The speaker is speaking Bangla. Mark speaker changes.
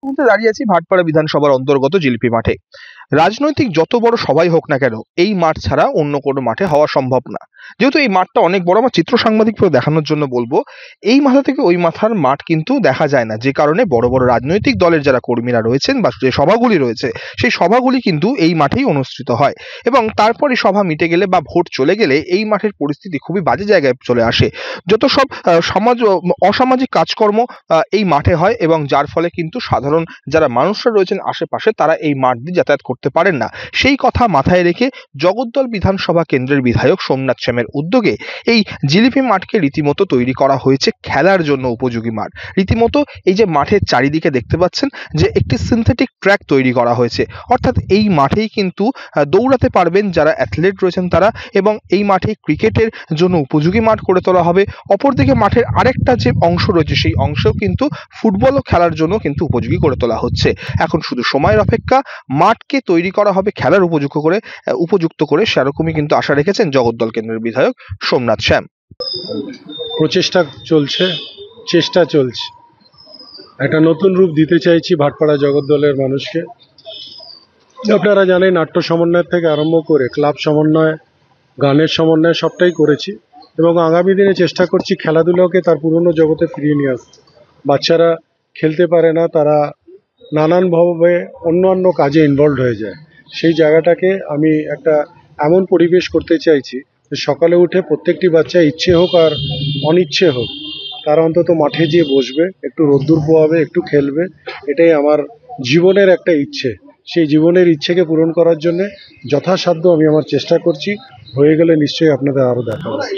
Speaker 1: মুহূর্তে দাঁড়িয়ে আছি ভাটপাড়া বিধানসভার অন্তর্গত জিলিপি মাঠে। রাজনৈতিক যত বড় সভাই হোক না কেন, এই মাঠ ছাড়া অন্য কোনো মাঠে হওয়া সম্ভব না। যেহেতু এই মাঠটা অনেক বড়, আমার চিত্র সাংবাদিক দেখানোর জন্য বলবো, এই মাথা থেকে ওই মাথার মাঠ কিন্তু দেখা যায় না, যে কারণে বড় বড় রাজনৈতিক দলের যারা কর্মীরা রয়েছেন বা যে সভাগুলি রয়েছে, সেই সভাগুলি কিন্তু এই মাঠেই অনুষ্ঠিত হয়। এবং তারপরে সভা মিটে গেলে বা ভোট চলে গেলে এই মাঠের পরিস্থিতি খুবই বাজে জায়গায় চলে আসে। যত সব অসামাজিক কাজকর্ম এই মাঠে হয়, এবং যার ফলে কিন্তু সাধারণ যারা মানুষরা রয়েছেন আশেপাশে, তারা এই মাঠ দিয়ে যাতায়াত করতে পারেন না। সেই কথা মাথায় রেখে জগদ্দল বিধানসভা কেন্দ্রের বিধায়ক সোমনাথ শ্যামের উদ্যোগে এই জিলিপি মাঠকে রীতিমতো তৈরি করা হয়েছে খেলার জন্য উপযোগী মাঠ। রীতিমতো এই যে মাঠের চারিদিকে দেখতে পাচ্ছেন যে একটি সিনথেটিক ট্র্যাক তৈরি করা হয়েছে, অর্থাৎ এই মাঠেই কিন্তু দৌড়াতে পারবেন যারা অ্যাথলেট রয়েছেন তারা, এবং এই মাঠে ক্রিকেটের জন্য উপযোগী মাঠ করে তোলা হবে। অপরদিকে মাঠের আরেকটা যে অংশ রয়েছে, সেই অংশেও কিন্তু ফুটবলও খেলার জন্য কিন্তু উপযোগী করে তোলা হচ্ছে। এখন শুধু সময়ের অপেক্ষা, মাঠকে তৈরি করা হবে খেলার উপযুক্ত করে, সেরকমই কিন্তু আশা রেখেছেন জগদ্দল কেন্দ্রের বিধায়ক সোমনাথ শ্যাম।
Speaker 2: প্রচেষ্টা চলছে, চেষ্টা চলছে, একটা নতুন রূপ দিতে চাইছি ভাটপাড়া জগদ্দলের মানুষকে। আপনারা জানেন, নাট্য সমন্বয় থেকে আরম্ভ করে ক্লাব সমন্বয়, গানের সমন্বয় সবটাই করেছি, এবং আগামী দিনে চেষ্টা করছি খেলাধুলাকে তার পুরনো জগতে ফিরিয়ে নিয়ে আসতে। বাচ্চারা খেলতে পারে না, তারা নানানভাবে অন্যান্য কাজে ইনভলভ হয়ে যায়। সেই জায়গাটাকে আমি একটা এমন পরিবেশ করতে চাইছি যে সকালে উঠে প্রত্যেকটি বাচ্চা, ইচ্ছে হোক আর অনিচ্ছে হোক, তারা অন্তত মাঠে গিয়ে বসবে, একটু রোদ্দুর পোয়াবে, একটু খেলবে। এটাই আমার জীবনের একটা ইচ্ছে। সেই জীবনের ইচ্ছেকে পূরণ করার জন্য যথাসাধ্য আমি আমার চেষ্টা করছি। হয়ে গেলে নিশ্চয়ই আপনাদের আরও দেখাবো।